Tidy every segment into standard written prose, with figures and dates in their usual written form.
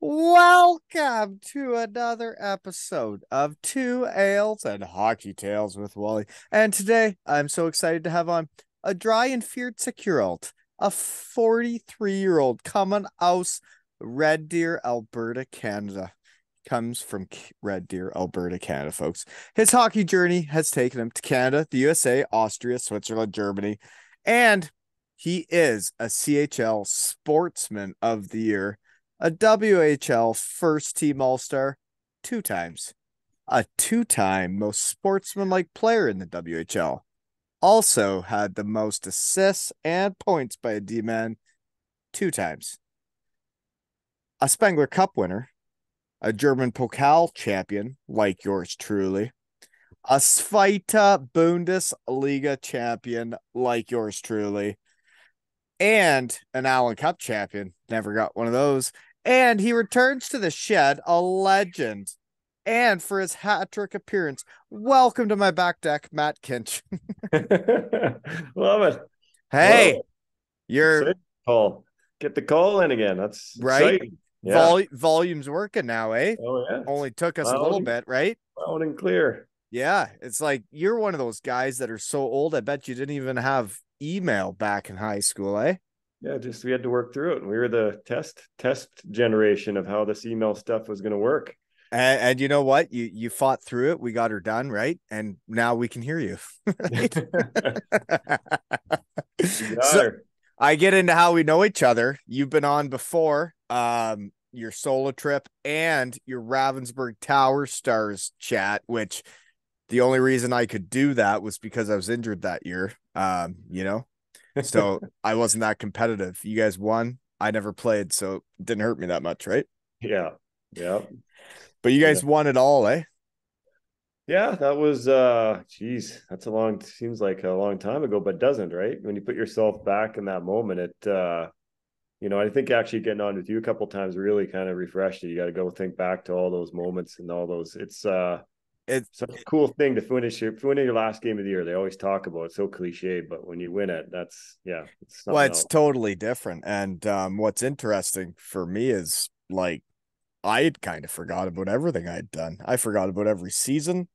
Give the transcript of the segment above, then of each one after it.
Welcome to another episode of Two Ales and Hockey Tales with Wally. And today I'm so excited to have on a dry and feared 6-year-old, a 43-year-old coming out Red Deer, Alberta, Canada. Comes from Red Deer, Alberta, Canada, folks. His hockey journey has taken him to Canada, the USA, Austria, Switzerland, Germany, and he is a CHL Sportsman of the Year, a WHL first team All Star 2 times, a 2-time most sportsmanlike player in the WHL. Also had the most assists and points by a D man 2 times, a Spengler Cup winner, a German Pokal champion like yours truly, a Zweite Bundesliga champion like yours truly, and an Allen Cup champion. Never got one of those. And he returns to the shed, a legend. And for his hat trick appearance, welcome to my back deck, Matt Kinch. Love it. Love Hey, it. you're Exciting call. Get the call in again. That's right. exciting. Yeah. Volume's working now, eh? Oh yeah. It's Only took us a loud little and, bit, right? loud and clear. Yeah, it's like you're one of those guys that are so old. I bet you didn't even have email back in high school, eh? Yeah, just we had to work through it. We were the test generation of how this email stuff was going to work. And you know what? You fought through it. We got her done, right? And now we can hear you. Right? We got So her. I get into how we know each other. You've been on before, your solo trip and your Ravensburg Towerstars chat, which the only reason I could do that was because I was injured that year. So I wasn't that competitive. You guys won. I never played, so it didn't hurt me that much, right? Yeah. Yeah. But you And guys won it all, eh? yeah, that was geez, that's a long seems like a long time ago, but doesn't, right? When you put yourself back in that moment, I think actually getting on with you a couple times really kind of refreshed you. You got to go think back to all those moments and all those. It's It such a cool thing to finish your last game of the year. They always talk about it, so cliche, but when you win it, it's well, something it's else. totally different. And what's interesting for me is like I had kind of forgot about everything I had done. I forgot about every season,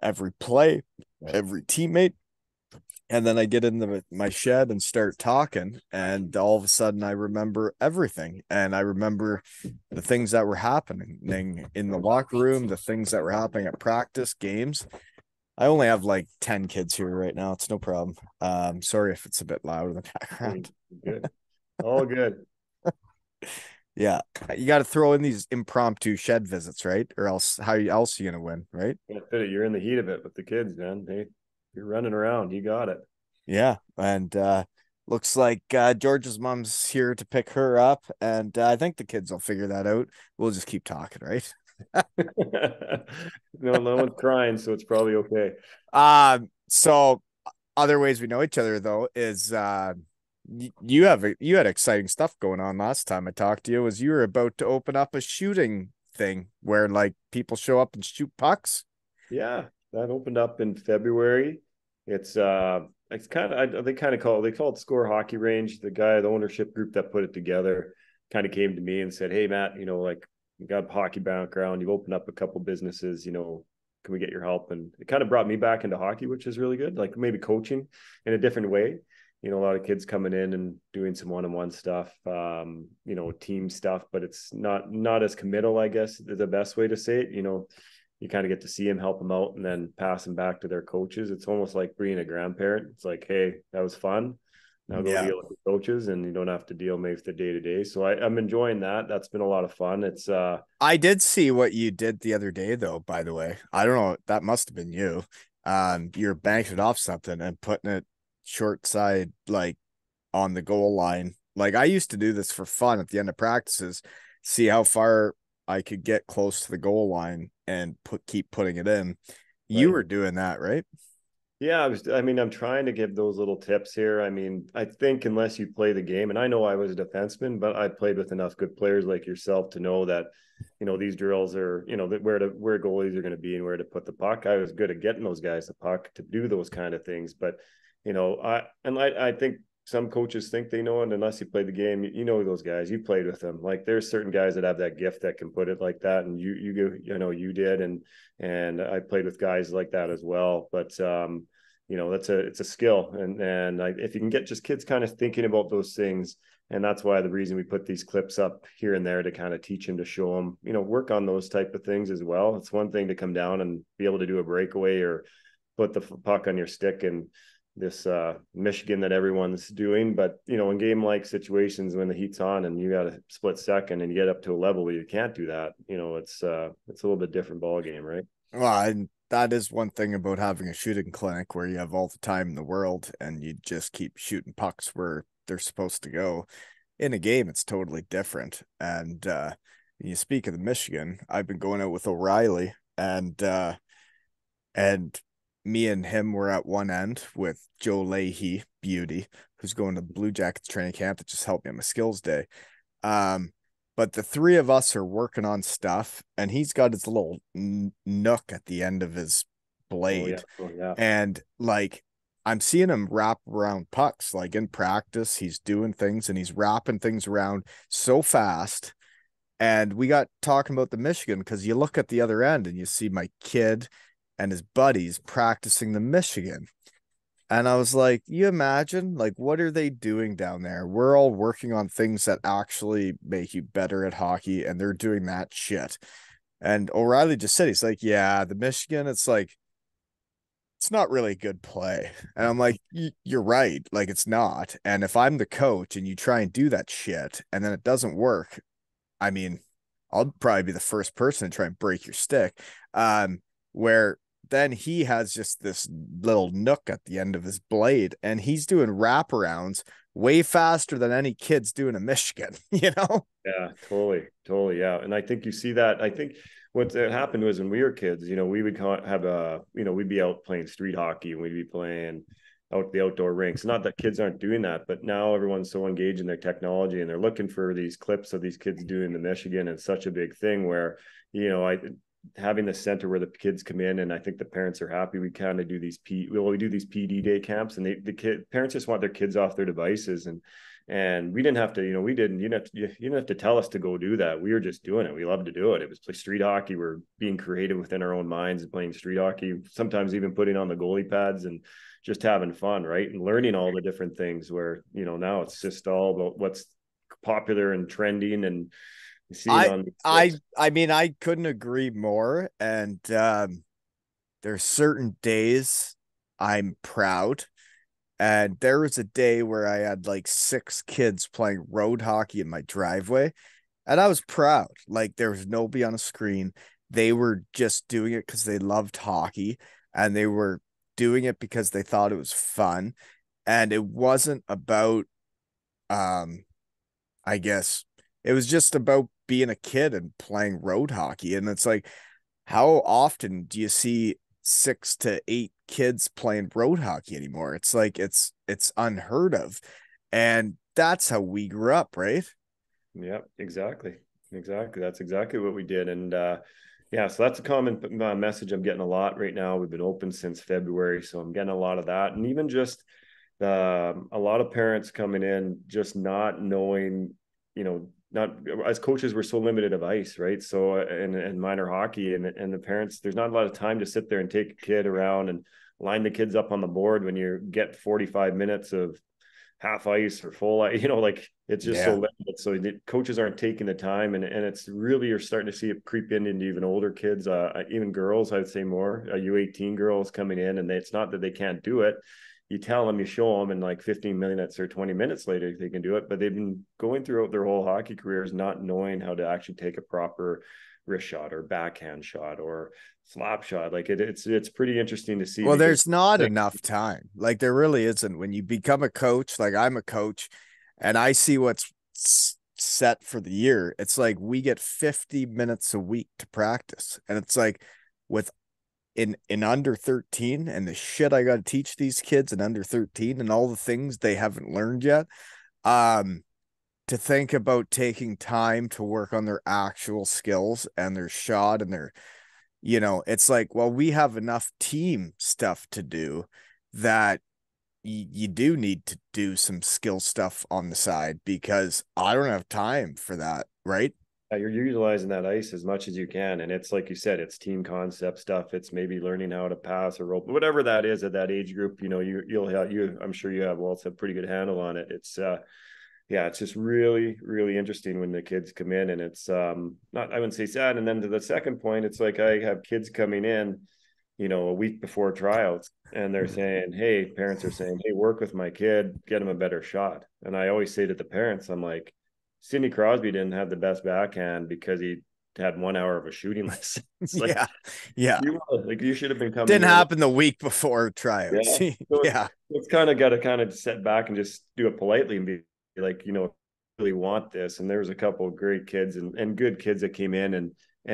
every play, every teammate. And then I get into my shed and start talking, and all of a sudden I remember everything. And I remember the things that were happening in the locker room, the things that were happening at practice, games. I only have like 10 kids here right now. It's no problem. Sorry if it's a bit loud in the background. Good, all good. Yeah. You got to throw in these impromptu shed visits, right? Or else how else are you going to win, right? You're in the heat of it with the kids, man. You're running around. You got it. Yeah. And looks like George's mom's here to pick her up. And I think the kids will figure that out. We'll just keep talking, right? No one's crying, so it's probably okay. So other ways we know each other though is you had exciting stuff going on last time I talked to you. Was you were about to open up a shooting thing where like people show up and shoot pucks? Yeah, that opened up in February. It's kind of they call it Score Hockey Range. The ownership group that put it together kind of came to me and said, "Hey Matt, like you got a hockey background, you've opened up a couple businesses, can we get your help?" And it kind of brought me back into hockey, which is really good. Like maybe coaching in a different way. A lot of kids coming in and doing some one-on-one stuff, team stuff, but it's not as committal, I guess, is the best way to say it. You kind of get to see them, help them out, and then pass them back to their coaches. It's almost like being a grandparent. It's like, hey, that was fun. Now go Yeah. deal with the coaches, and you don't have to deal maybe with the day to day. So I'm enjoying that. That's been a lot of fun. It's I did see what you did the other day though, by the way. I don't know, that must have been you. You're banking it off something and putting it short side like on the goal line. Like I used to do this for fun at the end of practices, see how far I could get close to the goal line and keep putting it in. You right. were doing that, right? Yeah, I'm trying to give those little tips here. I think unless you play the game, and I know I was a defenseman, but I played with enough good players like yourself to know that, these drills are, where goalies are going to be and where to put the puck. I was good at getting those guys the puck to do those kind of things. But, I think some coaches think they know it unless you play the game. You know those guys. You played with them. Like there's certain guys that have that gift that can put it like that, and you did, and I played with guys like that as well. But it's a skill, and if you can get just kids kind of thinking about those things, and that's why the reason we put these clips up here and there to kind of teach them, to show them, work on those type of things as well. It's one thing to come down and be able to do a breakaway or put the puck on your stick and this Michigan that everyone's doing. But, in game like situations when the heat's on and you got a split second and you get up to a level where you can't do that, it's a little bit different ball game, right? Well, and that is one thing about having a shooting clinic where you have all the time in the world and you just keep shooting pucks where they're supposed to go. In a game, it's totally different. And you speak of the Michigan, I've been going out with O'Reilly, and me and him were at one end with Joe Leahy, beauty, who's going to the Blue Jackets training camp that just helped me on my skills day. But the three of us are working on stuff, and he's got his little nook at the end of his blade. Oh, yeah. And like, I'm seeing him wrap around pucks. Like in practice, he's doing things and he's wrapping things around so fast. And we got talking about the Michigan because you look at the other end and you see my kid and his buddies practicing the Michigan. And I was like, you imagine, like, what are they doing down there? We're all working on things that actually make you better at hockey, and they're doing that shit. And O'Reilly just said, he's like, yeah, the Michigan, it's like, it's not really good play. And I'm like, you're right. Like, it's not. And if I'm the coach and you try and do that shit and then it doesn't work, I mean, I'll probably be the first person to try and break your stick. Where then he has just this little nook at the end of his blade and he's doing wraparounds way faster than any kid's doing a Michigan, Yeah, totally. Yeah. And I think you see that. I think what happened was when we were kids, we would have we'd be out playing street hockey and we'd be playing out the outdoor rinks. Not that kids aren't doing that, but now everyone's so engaged in their technology and they're looking for these clips of these kids doing the Michigan. It's such a big thing where, having the center where the kids come in, and I think the parents are happy. We kind of do these we do these PD day camps, and parents just want their kids off their devices, and we didn't have to, you didn't have to tell us to go do that. We were just doing it. We loved to do it. It was play street hockey. We're being creative within our own minds and playing street hockey, sometimes even putting on the goalie pads and just having fun, right? And learning all the different things where, now it's just all about what's popular and trending and I mean, I couldn't agree more. And there's certain days I'm proud. And there was a day where I had like 6 kids playing road hockey in my driveway. And I was proud. Like there was nobody on a screen. They were just doing it because they loved hockey and they were doing it because they thought it was fun. And it wasn't about I guess it was just about being a kid and playing road hockey. And it's like, how often do you see 6 to 8 kids playing road hockey anymore? It's like it's unheard of. And that's how we grew up, right? Yeah, exactly. That's exactly what we did. And yeah, so that's a common message I'm getting a lot right now. We've been open since February, so I'm getting a lot of that. And even just a lot of parents coming in just not knowing, not as coaches, we're so limited of ice, right? So and minor hockey and the parents, there's not a lot of time to sit there and take a kid around and line the kids up on the board when you get 45 minutes of half ice or full ice, like it's just so limited. So the coaches aren't taking the time, and it's really, you're starting to see it creep into even older kids, even girls, I'd say more U18 girls coming in, and it's not that they can't do it. You tell them, you show them, and like 15 minutes or 20 minutes later, they can do it. But they've been going throughout their whole hockey careers not knowing how to actually take a proper wrist shot or backhand shot or slap shot. Like it's pretty interesting to see. Well, there's not enough time. Like there really isn't. When you become a coach, like I'm a coach, and I see what's set for the year. It's like we get 50 minutes a week to practice, and it's like with in under 13 and the shit I got to teach these kids in under 13 and all the things they haven't learned yet. To think about taking time to work on their actual skills and their shot and their, it's like, well, we have enough team stuff to do that, you do need to do some skill stuff on the side because I don't have time for that, right? You're utilizing that ice as much as you can, and it's like you said, it's team concept stuff. It's maybe learning how to pass or rope, whatever that is at that age group. You'll have I'm sure you have Walt's a pretty good handle on it. It's yeah, it's just really, really interesting when the kids come in, and it's not, I wouldn't say sad. And then to the second point, it's like I have kids coming in, a week before tryouts, and they're saying, hey, parents are saying, hey, work with my kid, get him a better shot. And I always say to the parents, I'm like, Sidney Crosby didn't have the best backhand because he had 1 hour of a shooting lesson. It's like, Yeah. Yeah. you should have been coming Didn't here. happen the week before tryouts. Yeah. So Yeah. it's kind of got to kind of set back and just do it politely and be like, really want this. And there was a couple of great kids and good kids that came in and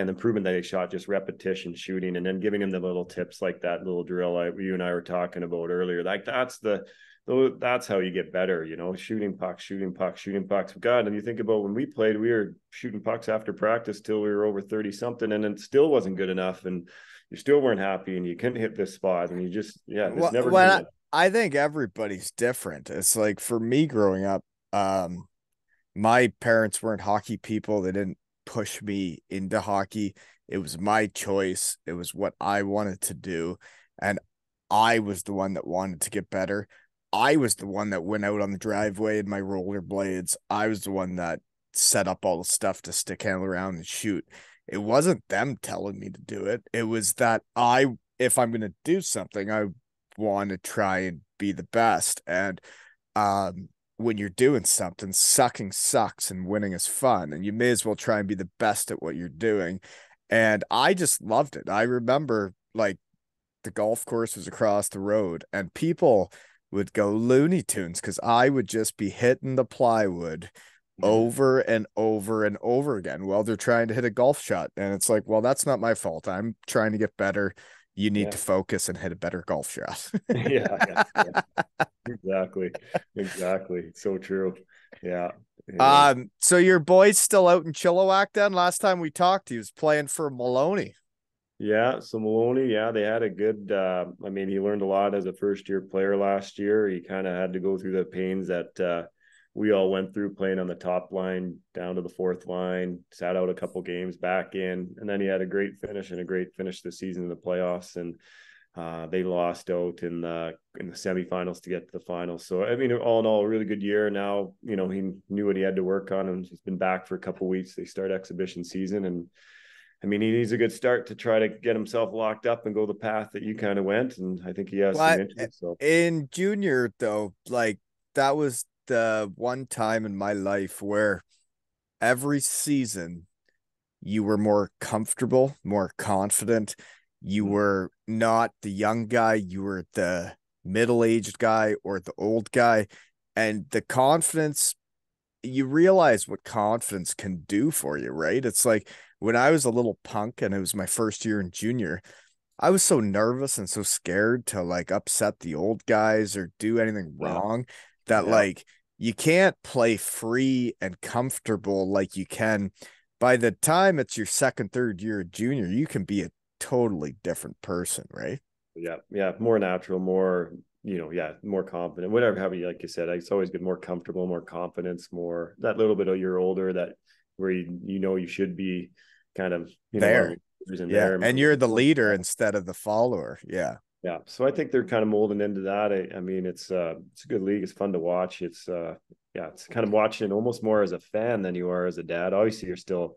improvement that they shot, just repetition shooting, and then giving them the little tips like that little drill you and I were talking about earlier. Like that's how you get better, shooting pucks, shooting pucks, shooting pucks. God, and you think about when we played, we were shooting pucks after practice till we were over 30 something, and it still wasn't good enough. And you still weren't happy and you couldn't hit this spot. And you just, it's never good enough. I think everybody's different. It's like for me growing up, my parents weren't hockey people. They didn't push me into hockey. It was my choice. It was what I wanted to do. And I was the one that wanted to get better. I was the one that went out on the driveway in my rollerblades. I was the one that set up all the stuff to stick handle around and shoot. It wasn't them telling me to do it. It was that if I'm going to do something, I want to try and be the best. And when you're doing something, sucking sucks and winning is fun. And you may as well try and be the best at what you're doing. And I just loved it. I remember like the golf course was across the road and people would go Looney Tunes because I would just be hitting the plywood over and over and over again while they're trying to hit a golf shot. And it's like, well, that's not my fault. I'm trying to get better. You need to focus and hit a better golf shot. Yeah. Exactly. So true. Yeah. So your boy's still out in Chilliwack then? Last time we talked, he was playing for Maloney. Yeah, so Maloney, they had a good he learned a lot as a first year player last year. He kind of had to go through the pains that we all went through playing on the top line down to the fourth line, sat out a couple games back in, and then he had a great finish this season in the playoffs. And they lost out in the semifinals to get to the finals. So all in all, a really good year. Now he knew what he had to work on, and he's been back for a couple weeks. They start exhibition season, and he needs a good start to try to get himself locked up and go the path that you kind of went. And I think he has some interest. So in junior though, like that was the one time in my life where every season you were more comfortable, more confident. You were not the young guy, you were the middle-aged guy or the old guy. And the confidence, you realize what confidence can do for you, right? It's like when I was a little punk and it was my first year in junior, I was so nervous and so scared to like upset the old guys or do anything wrong that like you can't play free and comfortable like you can. By the time it's your second, third year of junior, you can be a totally different person, right? Yeah. More natural, more, more confident, whatever, like you said, it's always good, more comfortable, more confidence, more that little bit of you're older that where you should be kind of, there. There. And you're the leader instead of the follower. Yeah. Yeah. So I think they're kind of molding into that. It's a good league. It's fun to watch. It's it's kind of watching it almost more as a fan than you are as a dad. Obviously, you're still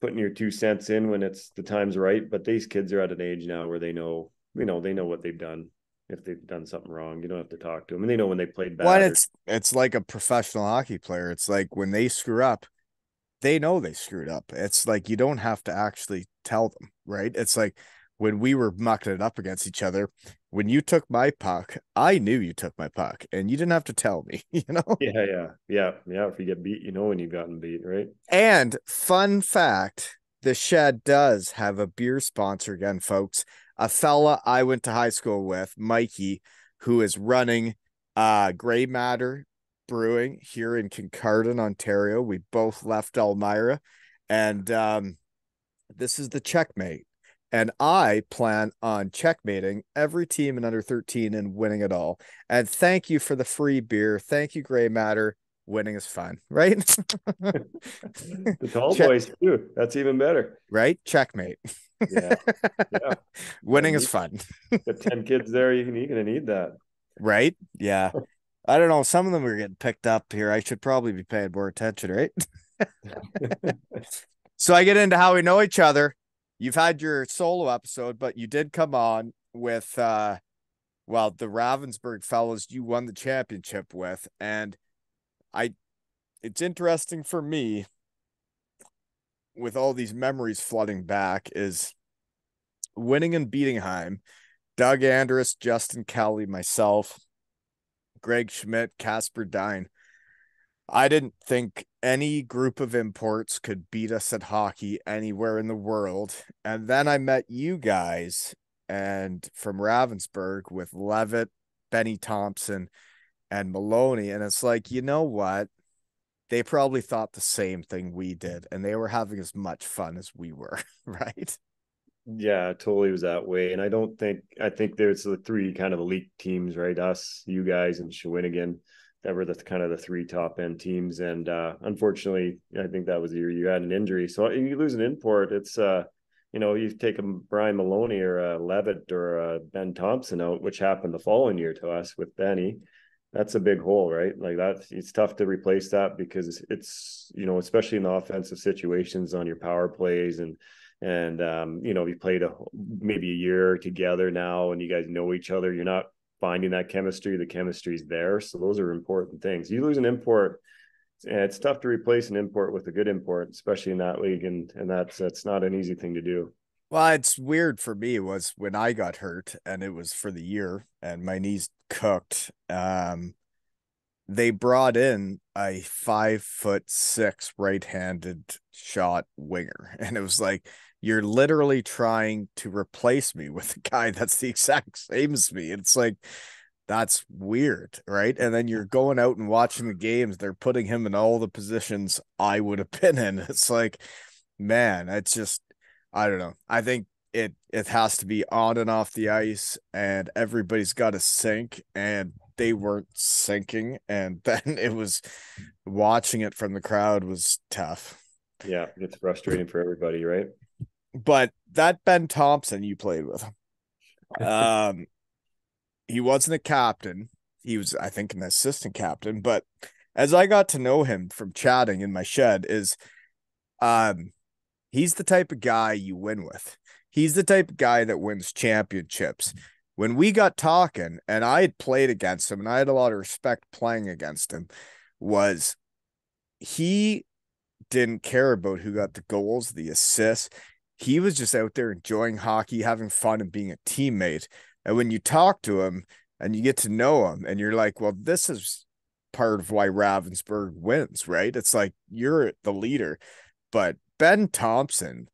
putting your 2 cents in when it's the time's right. But these kids are at an age now where they know what they've done. If they've done something wrong, you don't have to talk to them. And they know when they played bad. Well, it's like a professional hockey player. It's like when they screw up, they know they screwed up. It's like you don't have to actually tell them, right? It's like when we were mucking it up against each other, when you took my puck, I knew you took my puck and you didn't have to tell me, Yeah. If you get beat, when you've gotten beat, right? And fun fact, the Shed does have a beer sponsor again, folks. A fella I went to high school with, Mikey, who is running Gray Matter Brewing here in Kincardine, Ontario. We both left Elmira, and this is the Checkmate. And I plan on checkmating every team in under 13 and winning it all. And thank you for the free beer. Thank you, Gray Matter. Winning is fun, right? The tall Check, boys too. That's even better. right? Checkmate. Yeah. Yeah. Winning is Need fun, got 10 kids there. You're gonna need that. right? Yeah. I don't know. Some of them are getting picked up here. I should probably be paying more attention, right? So I get into how we know each other. You've had your solo episode, but you did come on with well, the Ravensburg fellows you won the championship with. And I it's interesting for me with all these memories flooding back is winning in Bietigheim, Doug Andrus, Justin Kelly, myself, Greg Schmidt, Casper Dine. I didn't think any group of imports could beat us at hockey anywhere in the world. And then I met you guys and from Ravensburg with Leavitt, Benny Thompson, and Maloney. And it's like, you know what? They probably thought the same thing we did, and they were having as much fun as we were, right? Yeah, it totally was that way. And I think there's the three kind of elite teams, right? Us, you guys, and Shawinigan that were the kind of the three top end teams. And unfortunately, I think that was the year you had an injury. So you lose an import, it's you take a Brian Maloney or a Leavitt or a Ben Thompson out, which happened the following year to us with Benny. That's a big hole, right? Like that, it's tough to replace that because it's, especially in the offensive situations on your power plays and we played maybe a year together now and you guys know each other. You're not finding that chemistry. The chemistry's there. So those are important things. You lose an import, and it's tough to replace an import with a good import, especially in that league. And that's not an easy thing to do. Well, it's weird for me was when I got hurt and it was for the year and my knees cooked. They brought in a 5'6" right-handed shot winger. And it was like, you're literally trying to replace me with a guy that's the exact same as me. It's like, that's weird, right? And then you're going out and watching the games. They're putting him in all the positions I would have been in. It's like, man, it's just, I don't know. I think it has to be on and off the ice, and everybody's got to sync, and they weren't sinking, and then it was watching it from the crowd was tough. Yeah, it's frustrating for everybody, right? But that Ben Thompson you played with, um, he wasn't a captain. He was, I think, an assistant captain. But as I got to know him from chatting in my shed, is he's the type of guy you win with. He's the type of guy that wins championships. When we got talking, and I had played against him, and I had a lot of respect playing against him, was he didn't care about who got the goals, the assists. He was just out there enjoying hockey, having fun, and being a teammate. And when you talk to him and you get to know him, and you're like, well, this is part of why Ravensburg wins, right? It's like you're the leader. But Ben Thompson,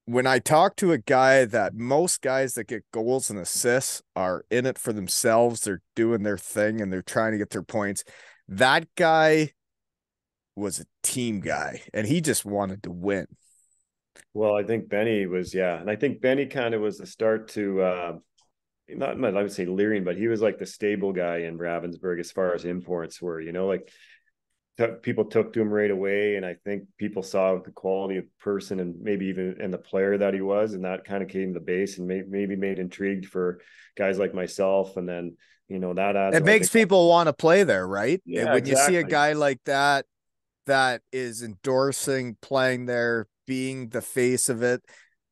when I talk to a guy that most guys that get goals and assists are in it for themselves, they're doing their thing and they're trying to get their points. That guy was a team guy and he just wanted to win. Well, I think Benny was, yeah. And I think Benny kind of was the start to, not I would say leering, but he was like the stable guy in Ravensburg as far as imports were, like people took to him right away. And I think people saw the quality of person and maybe even and the player that he was. And that kind of came to the base and maybe made intrigued for guys like myself. And then, that adds It up. I makes think, people want to play there, right? And yeah, when you see a exactly. guy like that, that is endorsing playing there, being the face of it,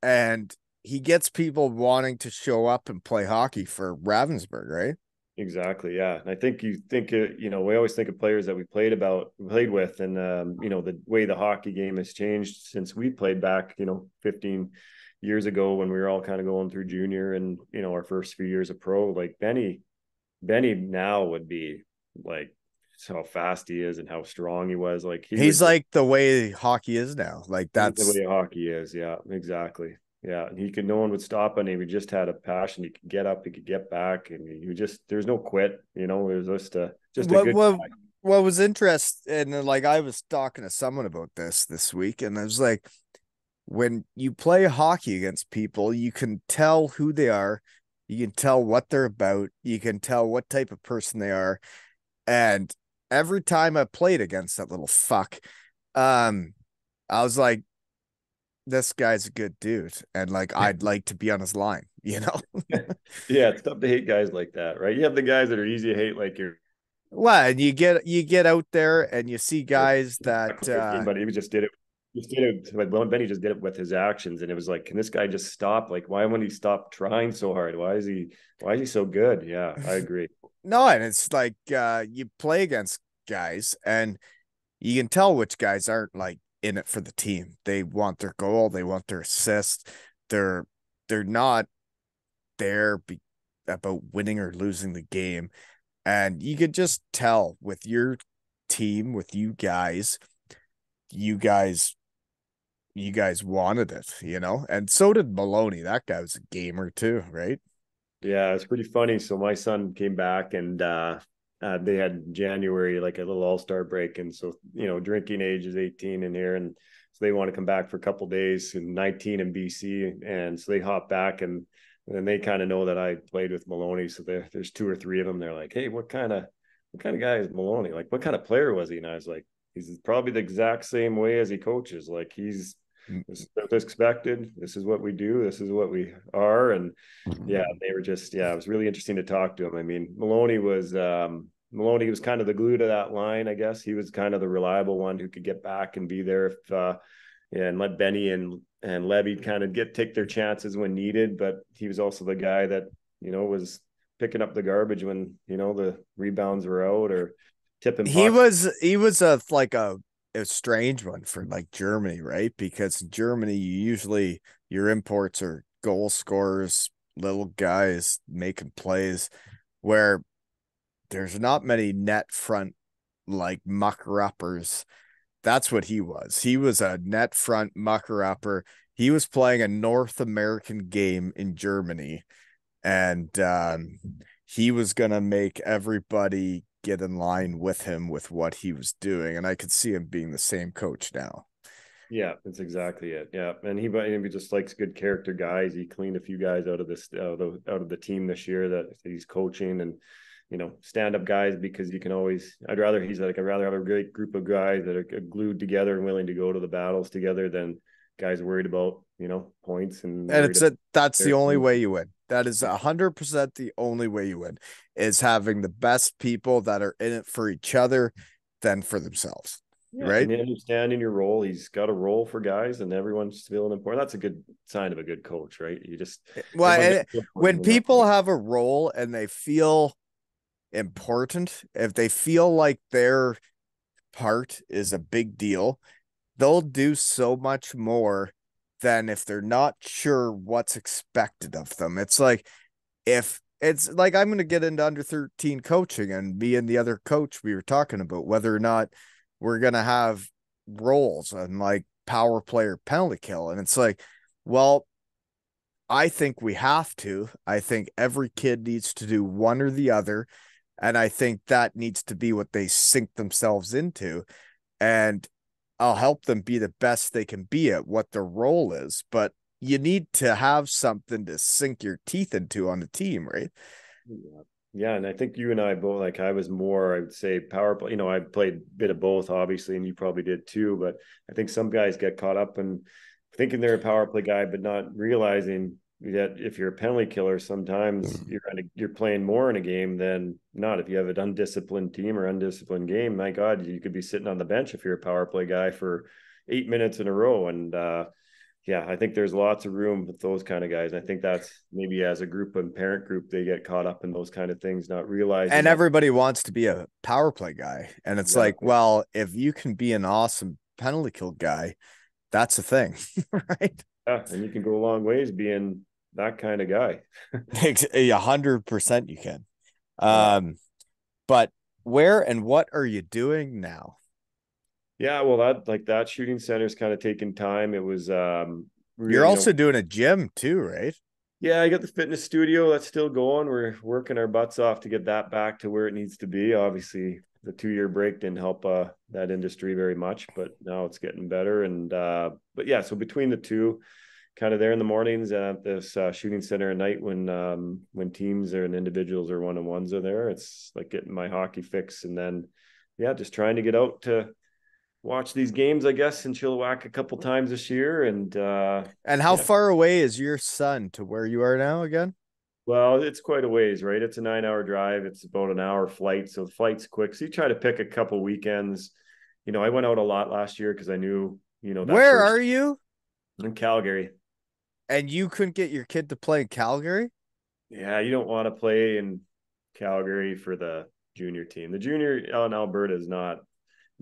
and he gets people wanting to show up and play hockey for Ravensburg, right? Exactly. Yeah. And I think we always think of players that we played with, and the way the hockey game has changed since we played back, 15 years ago when we were all kind of going through junior and, our first few years of pro. Like Benny now would be like how fast he is and how strong he was. Like he would He's just, like the way hockey is now. Like he's the that's way hockey is. Yeah, exactly. Yeah, and no one would stop him. He just had a passion. He could get up, he could get back, and there's no quit. It was just a what good what guy. what was interesting. And like I was talking to someone about this week, and I was like, when you play hockey against people, you can tell who they are, you can tell what they're about, you can tell what type of person they are. And every time I played against that little fuck, um, I was like, this guy's a good dude, and like I'd like to be on his line, you know? Yeah, it's tough to hate guys like that, right? You have the guys that are easy to hate, like you're Well, and you get out there and you see guys that but he just did it. Just did it. Like Benny just did it with his actions, and it was like, can this guy just stop? Like, why won't he stop trying so hard? Why is he? Why is he so good? Yeah, I agree. no, and it's like you play against guys and you can tell which guys aren't like in it for the team. They want their goal, they want their assist. They're they're not there about winning or losing the game. And you could just tell with your team, with you guys, you guys wanted it, you know? And so did Maloney. That guy was a gamer too, right? Yeah, it's pretty funny. So my son came back and they had January like a little all-star break, and so drinking age is 18 in here, and so they want to come back for a couple days and 19 in BC, and so they hop back and then they kind of know that I played with Maloney, so there's two or three of them. They're like, hey, what kind of guy is Maloney? Like, what kind of player was he? And I was like, he's probably the exact same way as he coaches. Like this is what's expected. This is what we do. This is what we are. And yeah, they were just, yeah, it was really interesting to talk to him. I mean, Maloney was kind of the glue to that line, I guess. He was kind of the reliable one who could get back and be there if yeah, and let Benny and Leavitt kind of take their chances when needed. But he was also the guy that, was picking up the garbage when, the rebounds were out or tipping he pucks. was he was a strange one for like Germany, right? Because in Germany, your imports are goal scorers, little guys making plays, where there's not many net front like mucker uppers. That's what he was. He was a net front mucker upper. He was playing a North American game in Germany, and he was gonna make everybody get in line with him with what he was doing. And I could see him being the same coach now. Yeah, that's exactly it. Yeah, and he just likes good character guys. He cleaned a few guys out of this out of the team this year that he's coaching, and stand up guys, because you can always. I'd rather have a great group of guys that are glued together and willing to go to the battles together than guys worried about points and And worried it's about that's the their only team. way you win. That is 100% the only way you win, is having the best people that are in it for each other than for themselves. Yeah, Right? and understanding your role. He's got a role for guys, and everyone's feeling important. That's a good sign of a good coach, right? Everyone Well, gets important when in that people way. have a role and they feel important, if they feel like their part is a big deal, they'll do so much more than if they're not sure what's expected of them. It's like if it's like I'm going to get into under 13 coaching, and me and the other coach, we were talking about whether or not we're going to have roles and like power player penalty kill. And it's like, well, I think we have to. I think every kid needs to do one or the other. And I think that needs to be what they sink themselves into. And I'll help them be the best they can be at what their role is. But you need to have something to sink your teeth into on the team, right? Yeah. Yeah, and I think you and I both, like, I was more, I would say, power play. I played a bit of both, obviously, and you probably did too. But I think some guys get caught up in thinking they're a power play guy, but not realizing that if you're a penalty killer, sometimes you're playing more in a game than not. If you have an undisciplined team or undisciplined game, my God, you could be sitting on the bench if you're a power play guy for 8 minutes in a row. And yeah, I think there's lots of room with those kind of guys. I think that's maybe as a group and parent group, they get caught up in those kind of things, not realizing And that. everybody wants to be a power play guy. And it's like, Exactly. well, if you can be an awesome penalty kill guy, that's a thing, right? Yeah, and you can go a long ways being that kind of guy. 100% you can. Yeah. But where and what are you doing now? Yeah, well, that shooting center's kind of taken time. It was You're really, also doing a gym too, right? yeah, I got the fitness studio that's still going. We're working our butts off to get that back to where it needs to be. Obviously, the 2-year break didn't help that industry very much, but now it's getting better. And but yeah, so between the two, kind of there in the mornings at this shooting center at night when teams and individuals or one-on-ones are there, it's like getting my hockey fix. And then yeah, just trying to get out to watch these games, I guess, in Chilliwack a couple times this year. And how Yeah, far away is your son to where you are now again? well, it's quite a ways, right? It's a 9-hour drive. It's about an hour flight, so the flight's quick. So you try to pick a couple weekends. I went out a lot last year because I knew, that Where first are you? in Calgary. And you couldn't get your kid to play in Calgary? Yeah, you don't want to play in Calgary for the junior team. The junior in Alberta is not,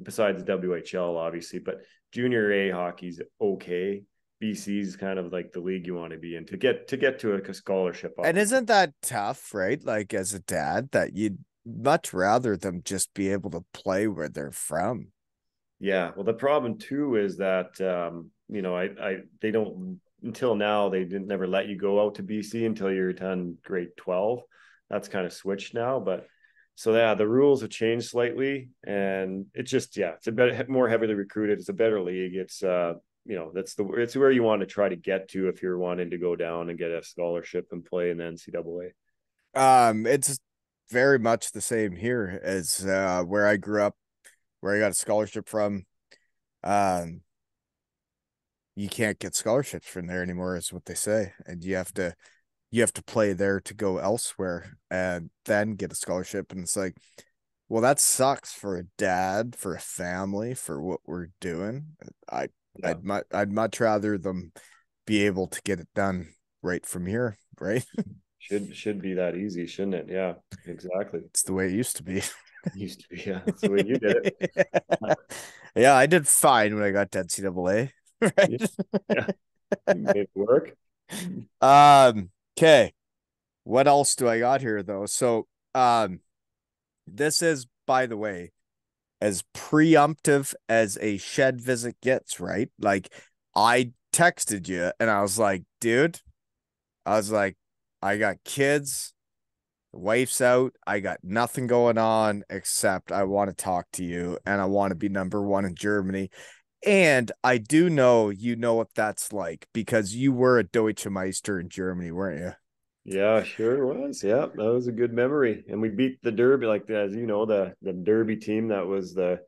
besides WHL, obviously, but junior A hockey's okay. BC's kind of like the league you want to be in to get to a scholarship And opportunity. isn't that tough, right? Like as a dad, that you'd much rather them just be able to play where they're from. Yeah, well, the problem too is that I they don't, until now they didn't never let you go out to BC until you're done grade 12. That's kind of switched now, but so yeah, the rules have changed slightly, and it's just it's a bit more heavily recruited. It's a better league. It's it's where you want to try to get to if you're wanting to go down and get a scholarship and play in the NCAA. It's very much the same here as where I grew up, where I got a scholarship from. Um, you can't get scholarships from there anymore, is what they say, and you have to play there to go elsewhere and then get a scholarship. And it's like, well, that sucks for a dad, for a family, for what we're doing. I Yeah, I'd much rather them be able to get it done right from here, right? should be that easy, shouldn't it? Yeah, exactly. It's the way it used to be. Used to be. Yeah, that's the way you did it. Yeah, I did fine when I got to NCAA. Yeah, Right. yeah. You made it work. Okay. What else do I got here though? So, this is, by the way, as preemptive as a shed visit gets, right? Like, I texted you and I was like, dude, I was like, I got kids, the wife's out, I got nothing going on except I want to talk to you and I want to be number one in Germany. And I do know you know what that's like because you were a deutscher meister in Germany, weren't you? Yeah, sure was. Yeah, that was a good memory. And we beat the Derby, like as you know, the Derby team that was the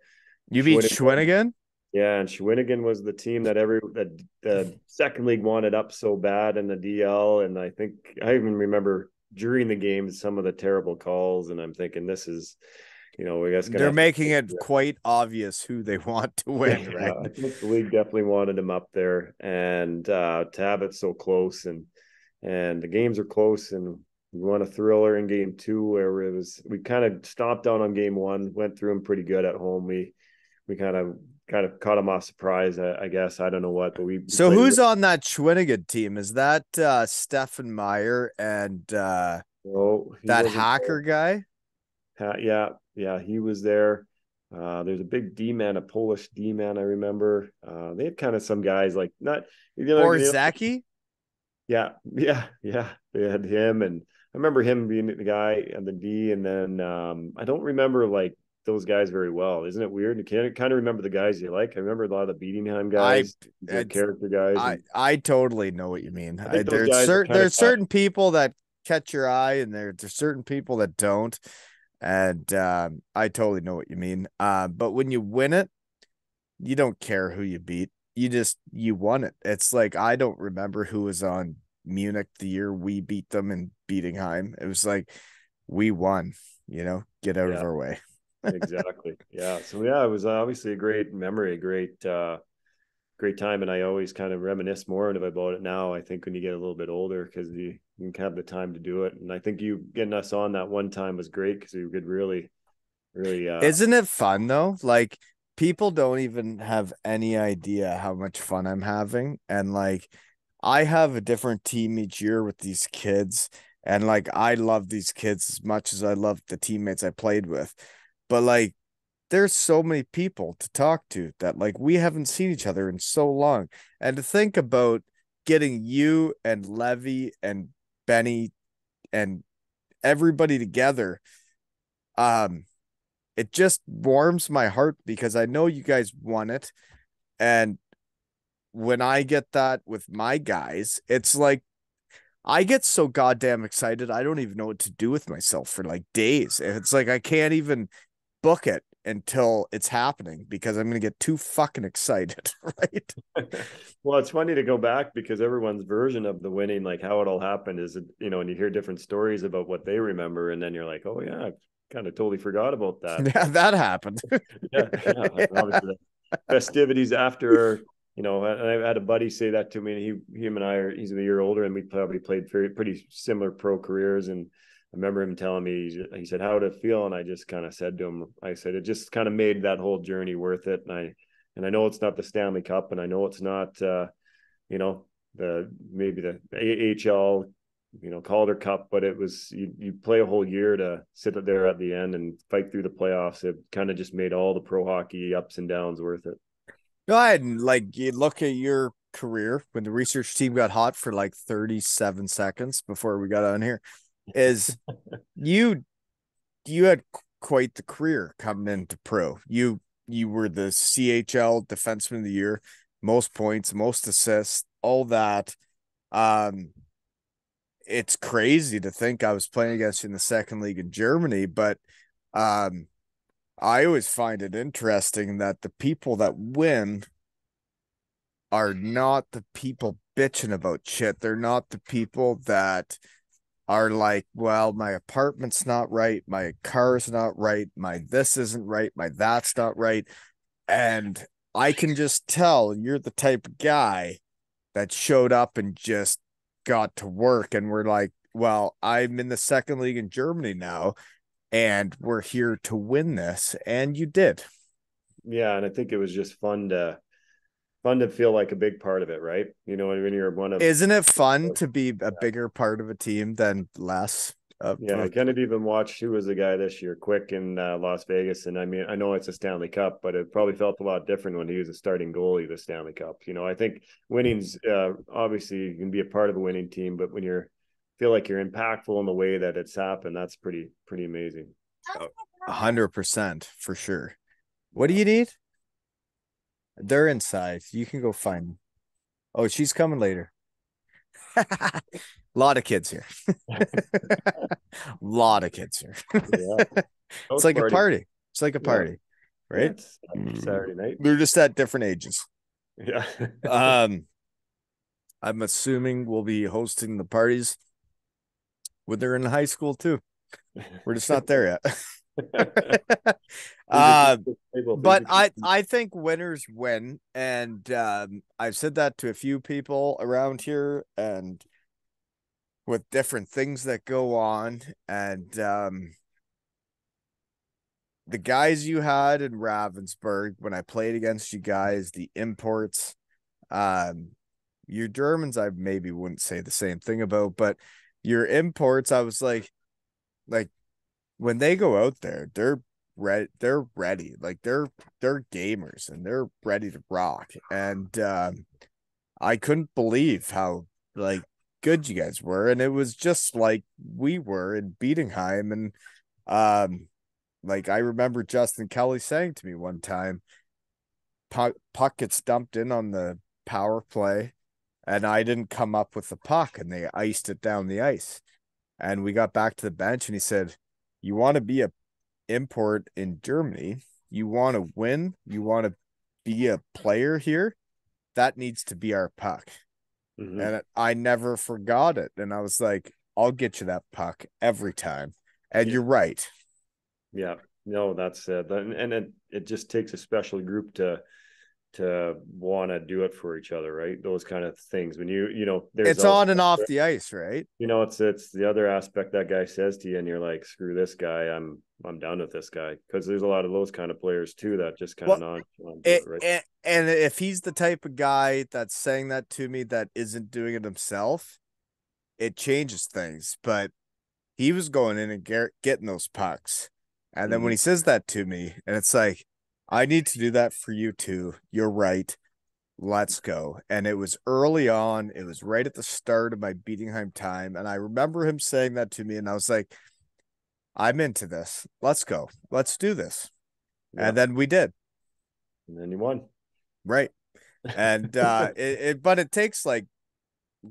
You beat Shawinigan. Schwinnigan? Yeah, and Shawinigan was the team that the second league wanted up so bad in the DL. And I think I even remember during the game some of the terrible calls. And I'm thinking this is, we guys gonna They're have to. making it quite obvious who they want to win, Yeah, right? I think the league definitely wanted him up there, and to have it so close, and the games are close, and we won a thriller in game two where we kind of stomped down on game one, went through them pretty good at home. We kind of caught them off surprise, I guess. I don't know what, but we So played a who's on that Schwinnigan team? Is that Stefan Meyer and oh, he that wasn't hacker there. guy? Yeah, he was there. There's a big D man, a Polish D man. I remember. They had kind of some guys like not Borzaki? yeah. They had him, and I remember him being the guy and the D, and then I don't remember like those guys very well. Isn't it weird? You can't kind of remember the guys you like. I remember a lot of the Beatingham I guys, the it's character guys, I and I totally know what you mean. I think those guys are kind of There's certain people that catch your eye and there's certain people that don't. And I totally know what you mean. But when you win it, you don't care who you beat. You won it. It's like I don't remember who was on Munich the year we beat them in Bietigheim. It was like we won, get out of yeah, our way. exactly. Yeah. So yeah, it was obviously a great memory, a great time, and I always kind of reminisce more about it now. I think when you get a little bit older, because you can have the time to do it, and I think you getting us on that one time was great because you could really Isn't it fun though? Like people don't even have any idea how much fun I'm having. And like I have a different team each year with these kids. And like I love these kids as much as I love the teammates I played with. But like there's so many people to talk to that like we haven't seen each other in so long. And to think about getting you and Levy and Benny and everybody together. Um it just warms my heart because I know you guys won it. And when I get that with my guys, it's like I get so goddamn excited. I don't even know what to do with myself for like days. It's like I can't even book it until it's happening because I'm going to get too fucking excited, right? Well, it's funny to go back because everyone's version of the winning, like how it all happened, is and you hear different stories about what they remember, and then you're like, oh yeah, I kind of totally forgot about that. Yeah, that happened. Yeah. Obviously, the festivities after. I had a buddy say that to me, and him and I he's a year older, and we probably played pretty similar pro careers. And I remember him telling me, he said, "How did it feel?" And I just kind of said to him, I said, it just kind of made that whole journey worth it. And I know it's not the Stanley Cup, and I know it's not, maybe the AHL, Calder Cup, but it was you play a whole year to sit there at the end and fight through the playoffs. It kind of just made all the pro hockey ups and downs worth it. Go ahead and like you look at your career when the research team got hot for like 37 seconds before we got on here. Is you had quite the career coming into pro. You were the CHL defenseman of the year, most points, most assists, all that. Um, it's crazy to think I was playing against you in the second league in Germany, but um, I always find it interesting that the people that win are not the people bitching about shit. They're not the people that are like, well, my apartment's not right, my car's not right, my this isn't right, my that's not right. And I can just tell you're the type of guy that showed up and just got to work. And we're like, well, I'm in the second league in Germany now, and we're here to win this. And you did. Yeah, and I think it was just fun to feel like a big part of it, right? When you're one of. Isn't it fun to be a bigger part of a team than less? Yeah, I kind of even watched who was the guy this year, Quick in Las Vegas, and I mean, I know it's a Stanley Cup, but it probably felt a lot different when he was a starting goalie of the Stanley Cup. I think winning's obviously you can be a part of a winning team, but when feel like you're impactful in the way that it's happened, that's pretty amazing. 100% for sure. What do you need? They're inside. You can go find them. Oh, she's coming later. A lot of kids here. A lot of kids here. Yeah. It's like a party. It's like a Yeah. party, right? It's Saturday night. They're just at different ages. Yeah. I'm assuming we'll be hosting the parties when they're in high school too. We're just not there yet. But I think winners win, and I've said that to a few people around here, and with different things that go on, and the guys you had in Ravensburg when I played against you guys, the imports, your Germans, I maybe wouldn't say the same thing about, but your imports, I was like when they go out there, they're ready. Like they're gamers and they're ready to rock. And I couldn't believe how like good you guys were. And it was just like we were in Bietigheim. And like I remember Justin Kelly saying to me one time, puck gets dumped in on the power play, and I didn't come up with the puck, and they iced it down the ice. And we got back to the bench, and he said, "You want to be a import in Germany? You want to win? You want to be a player here? That needs to be our puck." Mm-hmm. And I never forgot it. And I was like, "I'll get you that puck every time." And you're right. Yeah, no, that's and it just takes a special group to want to do it for each other, right? Those kind of things when there's it's on and off the ice, right? It's the other aspect that guy says to you, and you're like, screw this guy, I'm done with this guy, because there's a lot of those kind of players too that just kind of not do it, right? And if he's the type of guy that's saying that to me that isn't doing it himself, it changes things. But he was going in and getting those pucks. And then when he says that to me, and it's like, I need to do that for you too. You're right. Let's go. And it was early on. It was right at the start of my Bietigheim time. And I remember him saying that to me. And I was like, I'm into this. Let's go. Let's do this. And Yep. then we did. And then you won. Right. And but it takes like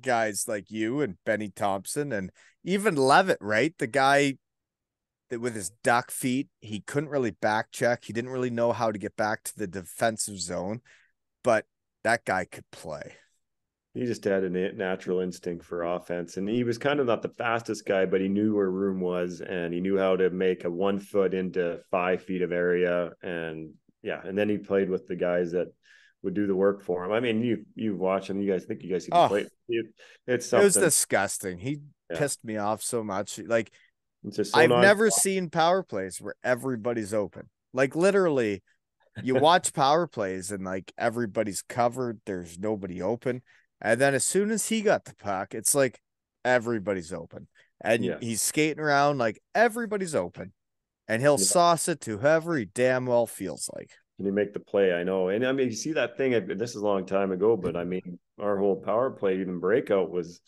guys like you and Benny Thompson and even Leavitt, right? The guy that with his duck feet, he couldn't really back check. He didn't really know how to get back to the defensive zone, but that guy could play. He just had a natural instinct for offense, and he was kind of not the fastest guy, but he knew where room was, and he knew how to make a 1 foot into 5 feet of area. And yeah, and then he played with the guys that would do the work for him. I mean, you watch him. You guys think you guys even play. It's something. It was disgusting. He pissed me off so much. Like, it's just so I've never seen power plays where everybody's open. Like literally, you watch power plays and like everybody's covered. There's nobody open. And then as soon as he got the puck, it's like everybody's open. And he's skating around like everybody's open. And he'll sauce it to whoever he damn well feels like. Can you make the play? I know. And I mean, you see that thing, this is a long time ago, but I mean, our whole power play, even breakout, was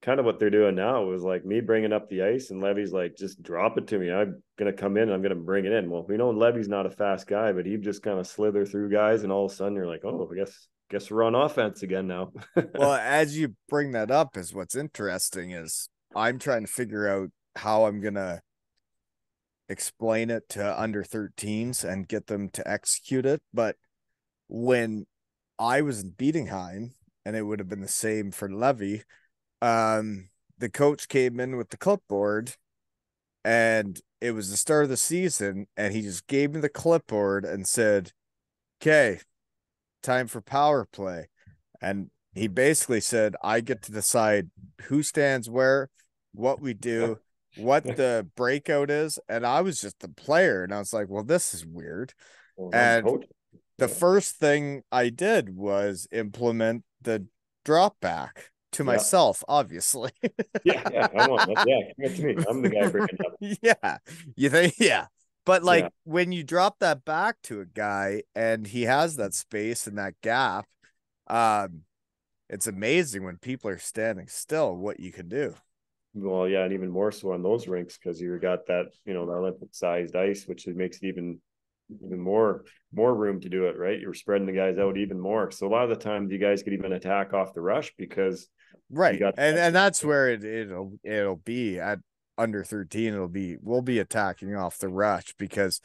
kind of what they're doing now. It was like me bringing up the ice, and Levy's like, just drop it to me. I'm going to come in and I'm going to bring it in. Well, we know Levy's not a fast guy, but he'd just kind of slither through guys, and all of a sudden you're like, oh, I guess we're on offense again now. Well, as you bring that up, is what's interesting is I'm trying to figure out how I'm going to explain it to under 13s and get them to execute it. But when I was in Bietigheim, and it would have been the same for Levy, the coach came in with the clipboard, and it was the start of the season, and he just gave me the clipboard and said, okay, time for power play. And he basically said, I get to decide who stands where, what we do, what the breakout is. And I was just the player. And I was like, well, this is weird. Well, and the first thing I did was implement the drop back to myself, obviously. I want that. It's me. I'm the guy bringing it up. Yeah. You think, But like when you drop that back to a guy and he has that space and that gap, it's amazing when people are standing still what you can do. Well, yeah, and even more so on those rinks because you got that, the Olympic sized ice, which makes it even more room to do it, right? You're spreading the guys out even more. So a lot of the time you guys could even attack off the rush because and that's where it'll be at under 13. We'll be attacking off the rush because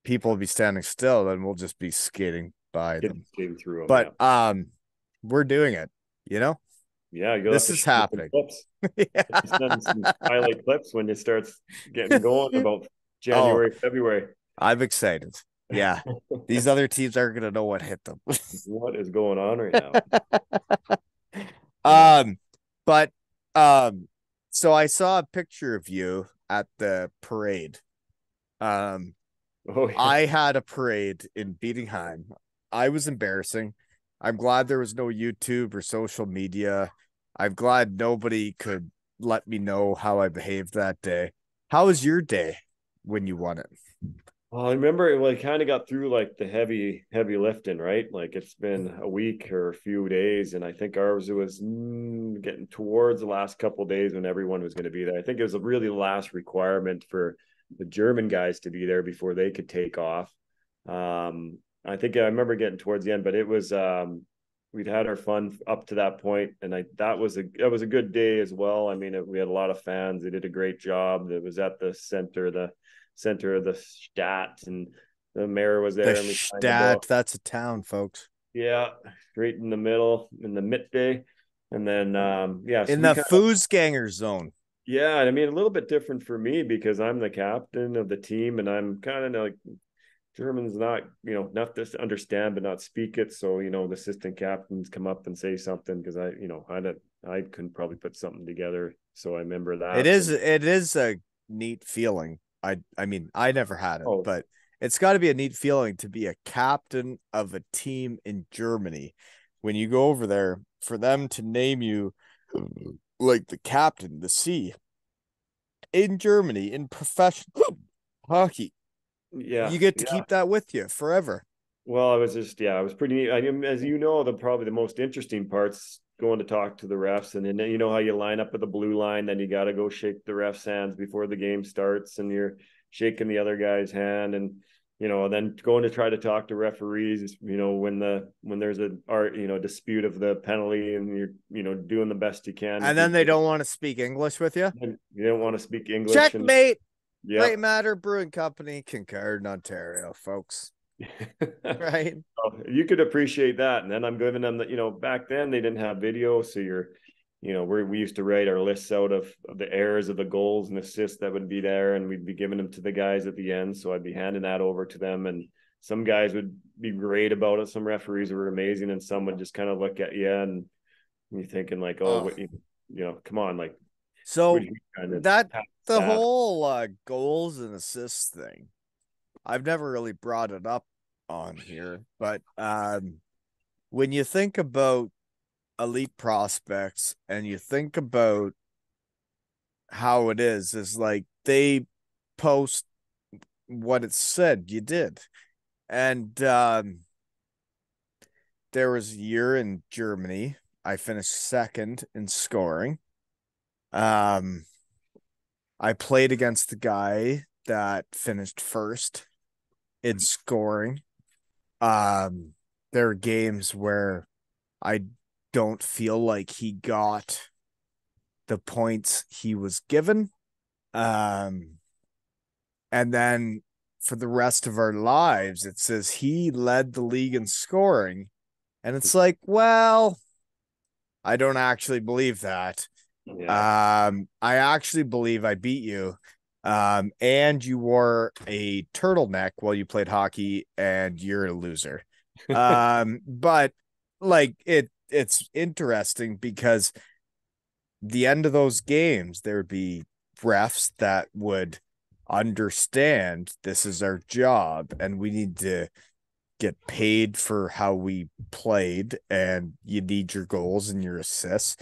people will be standing still and we'll just be skating by them. Through them, but we're doing it, this is happening. Send some highlight clips when it starts getting going about January, February. I'm excited. Yeah. These other teams aren't going to know what hit them. What is going on right now? But so I saw a picture of you at the parade. I had a parade in Bietigheim. I was embarrassing. I'm glad there was no YouTube or social media. I'm glad nobody could let me know how I behaved that day. How was your day when you won it? Well, I remember it kind of got through like the heavy lifting, right? Like it's been a week or a few days, and I think ours was getting towards the last couple of days when everyone was going to be there. I think it was really the last requirement for the German guys to be there before they could take off. I think I remember getting towards the end, but it was we'd had our fun up to that point, and that was a good day as well. I mean, we had a lot of fans. They did a great job. It was at the center of the Stadt, and the mayor was there. The Stadt, that's a town, folks. Yeah, right in the middle, in the Mitte, and then so in the Fußgänger zone. Yeah, I mean, a little bit different for me because I'm the captain of the team, and I'm kind of like German's not, not to understand but not speak it. So, the assistant captains come up and say something because I couldn't probably put something together. So I remember that. It is a neat feeling. I mean, I never had it, but it's got to be a neat feeling to be a captain of a team in Germany. When you go over there, for them to name you like the captain, the C in Germany in professional hockey. Yeah, you get to keep that with you forever. Well, I was just, I was pretty neat. As probably the most interesting parts going to talk to the refs, and then you know how you line up at the blue line, then you got to go shake the ref's hands before the game starts, and you're shaking the other guy's hand, and then going to try to talk to referees, when there's a dispute of the penalty, and you're doing the best you can. And then they don't want to speak English with you. You don't want to speak English. Checkmate. Great Matter Brewing Company, Kincardine, Ontario, folks. Right. You could appreciate that. And then I'm giving them that, back then they didn't have video. So we used to write our lists out of the errors of the goals and assists that would be there. And we'd be giving them to the guys at the end. So I'd be handing that over to them. And some guys would be great about it. Some referees were amazing. And some would just kind of look at you and you're thinking like, come on. Like, so that the whole goals and assists thing, I've never really brought it up on here, but when you think about elite prospects and you think about how it is like they post what it said you did. And there was a year in Germany, I finished second in scoring. I played against the guy that finished first in scoring. There are games where I don't feel like he got the points he was given. And then for the rest of our lives, it says he led the league in scoring. And it's like, well, I don't actually believe that. Yeah. I actually believe I beat you. And you wore a turtleneck while you played hockey, and you're a loser. But like it's interesting because the end of those games, there would be refs that would understand this is our job and we need to get paid for how we played, and you need your goals and your assists.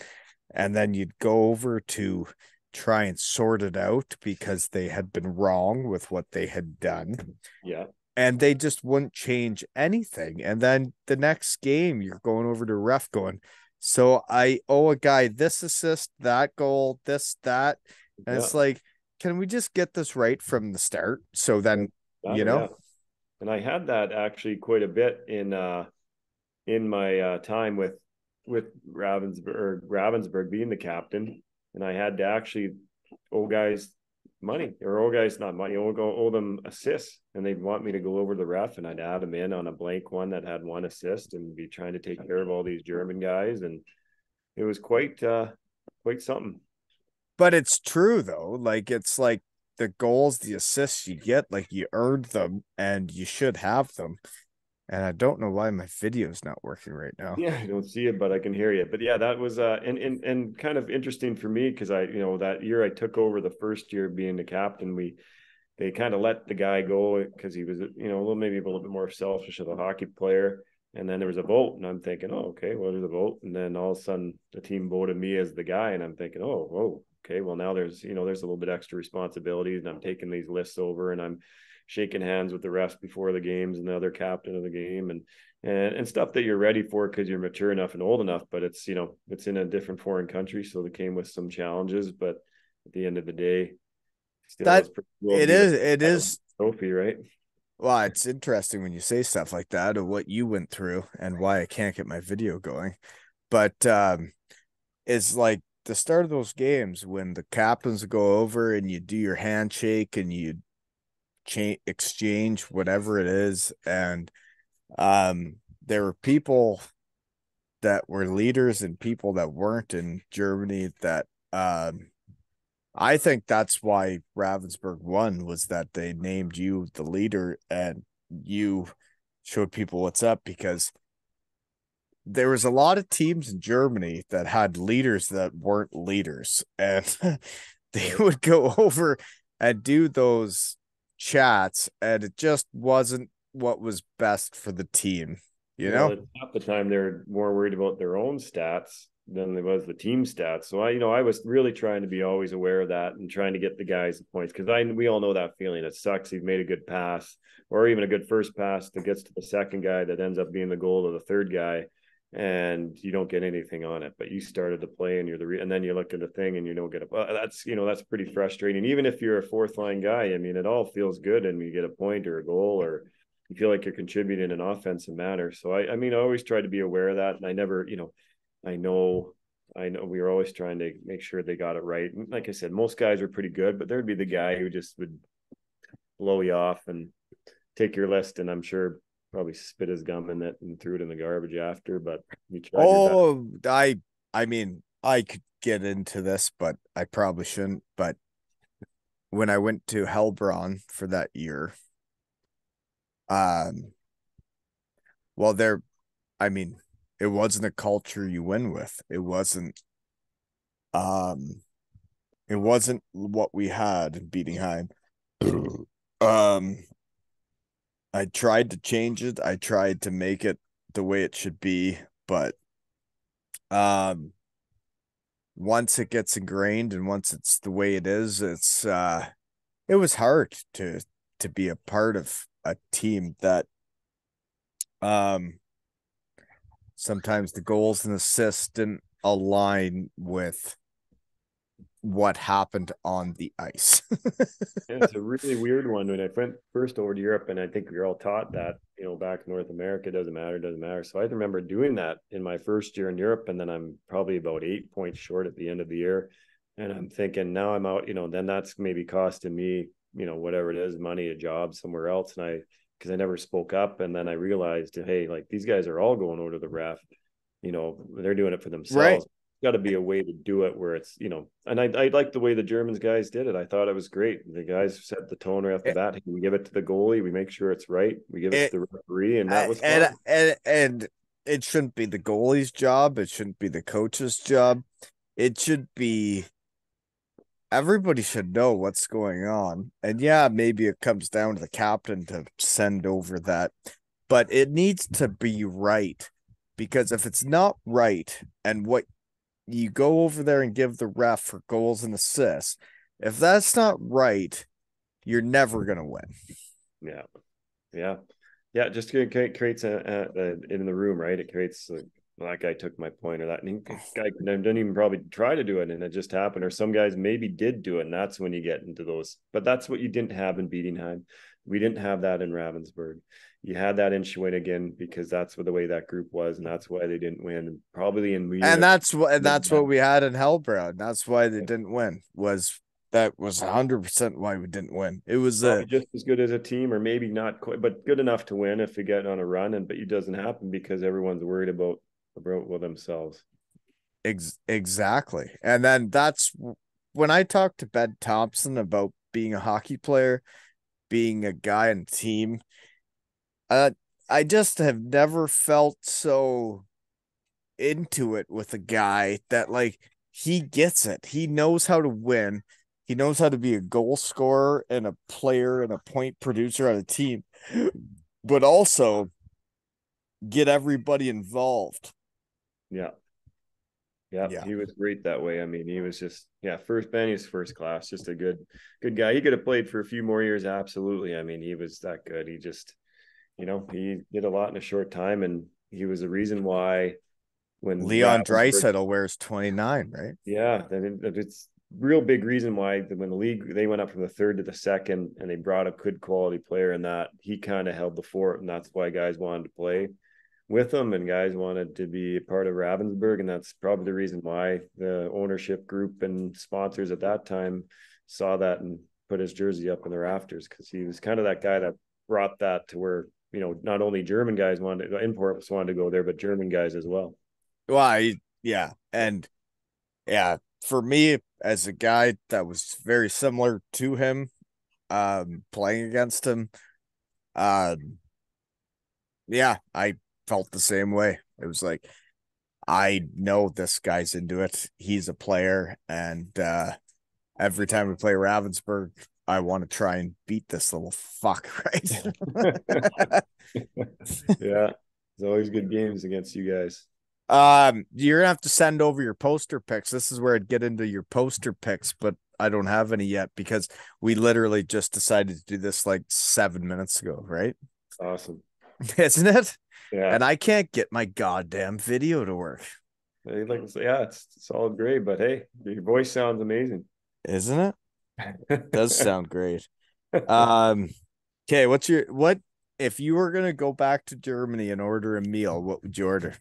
And then you'd go over to try and sort it out because they had been wrong with what they had done. Yeah. And they just wouldn't change anything. And then the next game, you're going over to ref going, so I owe a guy this assist, that goal, this, that. And it's like, can we just get this right from the start? So then, And I had that actually quite a bit in my time with Ravensburg being the captain. And I had to actually owe guys money, or owe guys not money, owe them assists, and they'd want me to go over the ref, and I'd add them in on a blank one that had one assist and be trying to take care of all these German guys, and it was quite something. But it's true though, like it's like the goals, the assists you get, like you earned them and you should have them. And I don't know why my video is not working right now. Yeah, I don't see it, but I can hear you. But yeah, that was and kind of interesting for me because that year I took over the first year being the captain. They kind of let the guy go because he was maybe a little bit more selfish of a hockey player. And then there was a vote, and I'm thinking, oh, okay, well, there's a vote. And then all of a sudden the team voted me as the guy, and I'm thinking, oh, whoa, okay, well, now there's a little bit extra responsibilities, and I'm taking these lists over, and I'm shaking hands with the refs before the games and the other captain of the game, and stuff that you're ready for because you're mature enough and old enough. But it's it's in a different foreign country, so they came with some challenges. But at the end of the day, that it is trophy, right? Well, it's interesting when you say stuff like that of what you went through and why I can't get my video going. But it's like the start of those games when the captains go over and you do your handshake and you exchange whatever it is. And there were people that were leaders and people that weren't in Germany that I think that's why Ravensburg won, was that they named you the leader and you showed people what's up, because there was a lot of teams in Germany that had leaders that weren't leaders, and they would go over and do those chats, and it just wasn't what was best for the team. At the time they're more worried about their own stats than it was the team stats. So I was really trying to be always aware of that and trying to get the guys the points, because we all know that feeling. It sucks. You've made a good pass or even a good first pass that gets to the second guy that ends up being the goal of the third guy, and you don't get anything on it, but you started to play and and then you look at the thing and you don't get it. Well, that's pretty frustrating. Even if you're a fourth line guy, I mean, it all feels good and you get a point or a goal or you feel like you're contributing in an offensive manner. So I mean, I always try to be aware of that. And I never, I know we were always trying to make sure they got it right. And like I said, most guys are pretty good, but there'd be the guy who just would blow you off and take your list. And I'm sure probably spit his gum in it and threw it in the garbage after, but you tried your best. Oh, I mean, I could get into this, but I probably shouldn't. But when I went to Helbron for that year, um, well, I mean, it wasn't a culture you win with. Um, it wasn't what we had in Bietigheim. um, I tried to change it. I tried to make it the way it should be, but um once it gets ingrained and once it's the way it is, it was hard to be a part of a team that um sometimes the goals and assists didn't align with what happened on the ice. Yeah, it's a really weird one. When I went first over to Europe, and I think we were all taught that, back in North America, doesn't matter. So I remember doing that in my first year in Europe, and then I'm probably about 8 points short at the end of the year. And I'm thinking now I'm out, then that's maybe costing me, whatever it is, money, a job somewhere else. And because I never spoke up. And then I realized, hey, like these guys are all going over to the ref, they're doing it for Right. themselves. Got to be a way to do it where it's, and I like the way the Germans guys did it. I thought it was great. The guys set the tone right off the It, bat. We give it to the goalie, we make sure it's right, we give it to it the referee, and that was fun. and it shouldn't be the goalie's job. It shouldn't be the coach's job. It should be everybody should know what's going on. And yeah, maybe it comes down to the captain to send over that, but it needs to be right. Because if it's not right, and what you go over there and give the ref for goals and assists, if that's not right, you're never going to win. Yeah, yeah, yeah. Just creates in the room, right? It creates that guy took my point, or that guy didn't even probably try to do it, and it just happened. Or some guys maybe did do it, and that's when you get into those. But that's what you didn't have in Bietigheim. We didn't have that in Ravensburg. You had that in Shawinigan because that's what the way that group was, and that's why they didn't win. And probably in And Munich, that's what we had in Hellbrow. That's why they didn't win. That was 100% why we didn't win. It was probably just as good as a team, or maybe not quite, but good enough to win if you get on a run. And but it doesn't happen because everyone's worried about themselves. exactly. And then that's when I talked to Ben Thompson about being a hockey player, being a guy in a team. Uh, I just have never felt so into it with a guy that like he gets it. He knows how to win. He knows how to be a goal scorer and a player and a point producer on a team, but also get everybody involved. Yeah. Yeah, Yeah. he was great that way. I mean, he was just first Ben, he's first class, just a good guy. He could have played for a few more years, absolutely. I mean, he was that good. He just, he did a lot in a short time, and he was the reason why when Leon Ravensburg, Draisaitl wears 29, right? yeah, it's real big reason why when the league they went up from the third to the second, and they brought a good quality player in that he kind of held the fort, and that's why guys wanted to play with him and guys wanted to be a part of Ravensburg. And that's probably the reason why the ownership group and sponsors at that time saw that and put his jersey up in the rafters, because he was kind of that guy that brought that to where, not only German guys wanted imports wanted to go there, but German guys as well. Well, yeah. And yeah, for me, as a guy that was very similar to him, playing against him, yeah, I felt the same way. It was like, I know this guy's into it. He's a player, and every time we play Ravensburg, I want to try and beat this little fuck, right? Yeah, it's always good games against you guys. You're gonna have to send over your poster picks. This is where I'd get into your poster picks, but I don't have any yet because we literally just decided to do this like 7 minutes ago, right? Awesome. isn't it? Yeah. And I can't get my goddamn video to work, They like to say, yeah, it's all great, but hey, your voice sounds amazing. isn't it? Does sound great. Um, okay, what if you were gonna go back to Germany and order a meal, what would you order?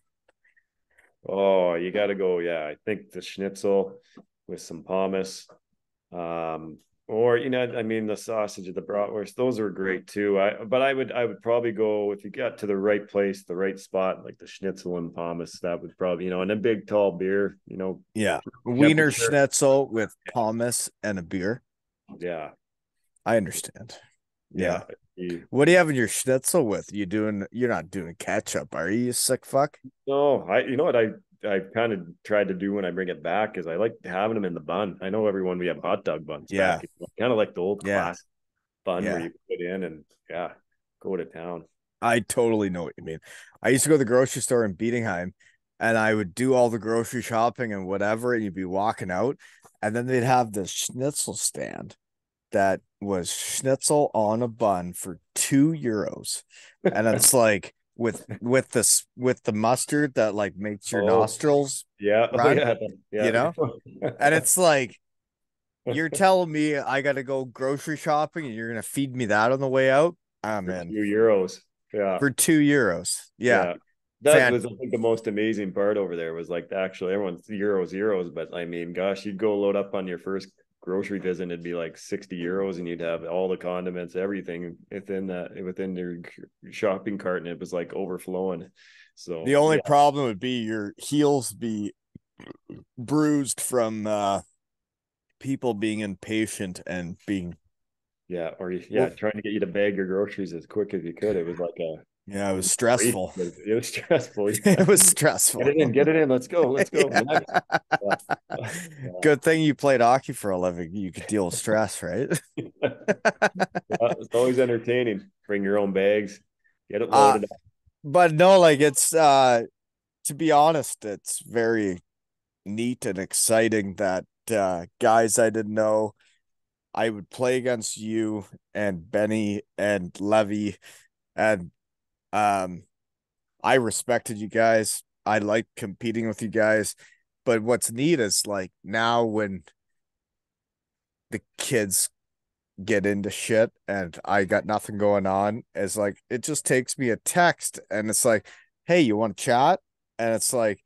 Oh, you got to go. Yeah, I think the schnitzel with some pommes. Or I mean, the sausage of the bratwurst, those are great too. But I would probably go if you got to the right place, the right spot, like the schnitzel and pommes. That would probably, and a big tall beer. Yeah. Wiener Temperature. schnitzel with pommes and a beer. Yeah, I understand. yeah. Yeah. What do you have in your schnitzel with? You're not doing ketchup, are you sick fuck? No, you know what I kind of tried to do when I bring it back is I like having them in the bun. I know everyone we have hot dog buns Yeah. back. Kind of like the old Yeah. class bun where Yeah. you put in and yeah, go to town. I totally know what you mean. I used to go to the grocery store in Bietigheim and I would do all the grocery shopping and whatever, and you'd be walking out, and then they'd have this schnitzel stand that was schnitzel on a bun for €2. And it's like with the mustard that like makes your Oh nostrils yeah, oh run, yeah, you yeah. know? And it's like you're telling me I gotta go grocery shopping and you're gonna feed me that on the way out? I'm For in. €2. Yeah, For €2. Yeah. yeah. That Fan was I think the most amazing part over there was like actually everyone's euros, but I mean, gosh, you'd go load up on your first grocery visit and it'd be like €60 and you'd have all the condiments, everything within your shopping cart, and it was like overflowing. So the only yeah, problem would be your heels be bruised from people being impatient and being yeah, or well, trying to get you to bag your groceries as quick as you could. It was like yeah, it it was was stressful. it was stressful. Yeah. It was Get stressful. it in, get it in. Let's go. Yeah. Next. Yeah. Yeah. Good thing you played hockey for a living. You could deal with stress, right? Yeah, it's always entertaining. Bring your own bags, get it uh loaded up. but no, like it's to be honest, it's very neat and exciting that guys I didn't know I would play against you and Benny and Levy, and um I respected you guys. I liked competing with you guys. But what's neat is like now when the kids get into shit and I got nothing going on, is like it just takes me a text and it's like, hey, you want to chat? And it's like,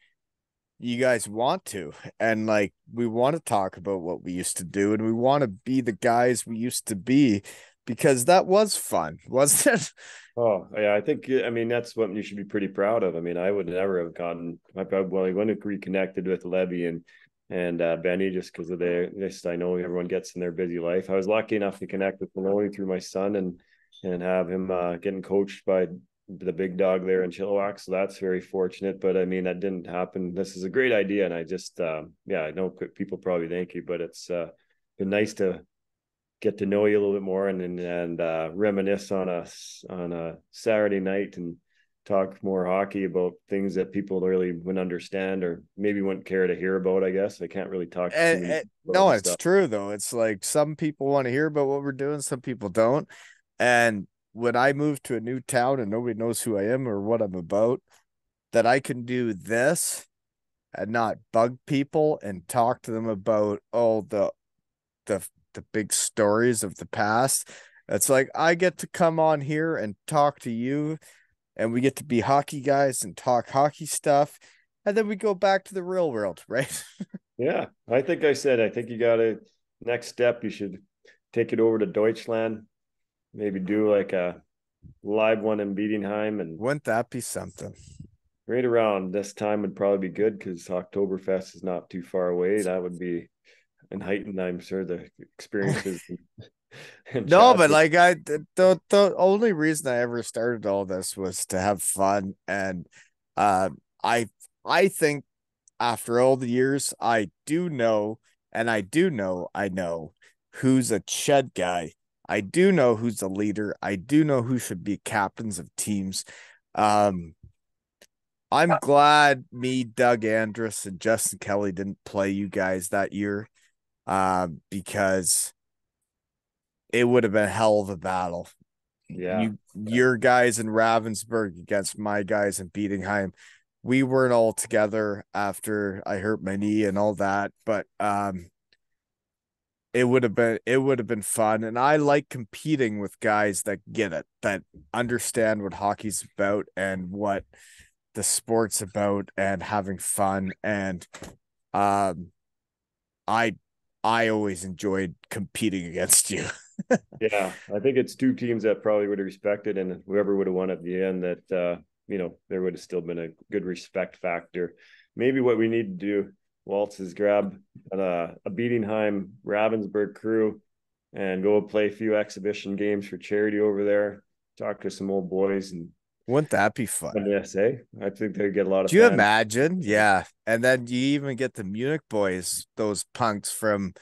you guys want to, and like we want to talk about what we used to do and we want to be the guys we used to be because that was fun, wasn't it? Oh yeah, I think I mean that's what you should be pretty proud of. I mean, I would never have gotten. I wouldn't have reconnected with Levy and Benny just because of this. I know everyone gets in their busy life. I was lucky enough to connect with Maloney through my son and have him getting coached by the big dog there in Chilliwack. So that's very fortunate. But I mean, that didn't happen. This is a great idea, and I just yeah, I know people probably thank you, but it's been nice to get to know you a little bit more and reminisce on a Saturday night and talk more hockey about things that people really wouldn't understand or maybe wouldn't care to hear about. I guess I can't really talk to too many people about No, the it's stuff. true though. It's like some people want to hear about what we're doing, some people don't. And when I move to a new town and nobody knows who I am or what I'm about, that I can do this and not bug people and talk to them about the the big stories of the past. It's like I get to come on here and talk to you and we get to be hockey guys and talk hockey stuff. And then we go back to the real world, right? Yeah, I think you got a next step. You should take it over to Deutschland, maybe do like a live one in Bietigheim and Wouldn't that be something? right around this time would probably be good because Oktoberfest is not too far away. That would be and heightened, I'm sure, the experiences and No, chats but with. like the only reason I ever started all this was to have fun, and uh, I I think after all the years, I do know, and I know who's a Ched guy. I do know who's a leader. I do know who should be captains of teams. Um, I'm glad me, Doug Andrus, and Justin Kelly didn't play you guys that year, because it would have been a hell of a battle. Yeah. your guys in Ravensburg against my guys in Bietigheim. We weren't all together after I hurt my knee and all that, but it would have been fun. And I like competing with guys that get it, that understand what hockey's about and what the sport's about and having fun. And um I I always enjoyed competing against you. Yeah, I think it's two teams that probably would have respected, and whoever would have won at the end, that there would have still been a good respect factor. Maybe what we need to do, Waltz, is grab a Bietigheim Ravensburg crew and go play a few exhibition games for charity over there. Talk to some old boys and Wouldn't that be fun? say I think they get a lot of Do you fans. imagine? Yeah. And then you even get the Munich boys, those punks from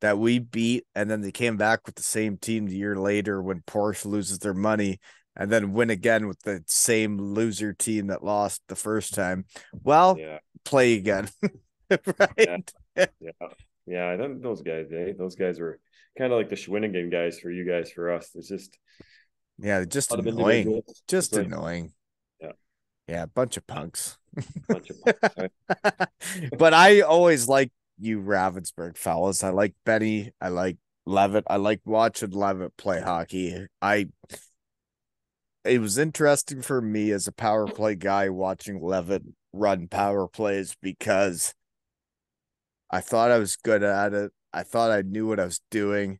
that we beat, and then they came back with the same team the year later when Porsche loses their money and then win again with the same loser team that lost the first time. Well, Yeah, play again. yeah, Right? yeah, yeah. Those guys, those guys were kind of like the Schwinnigan guys for you guys. For us, it's just Yeah, just a lot of annoying. individuals. It's Just like, annoying. yeah, Yeah, bunch of punks. bunch of punks, right? But I always like you Ravensburg fellas. I like Benny. I like Leavitt. I like watching Leavitt play hockey. It was interesting for me as a power play guy watching Leavitt run power plays because I thought I was good at it. I thought I knew what I was doing.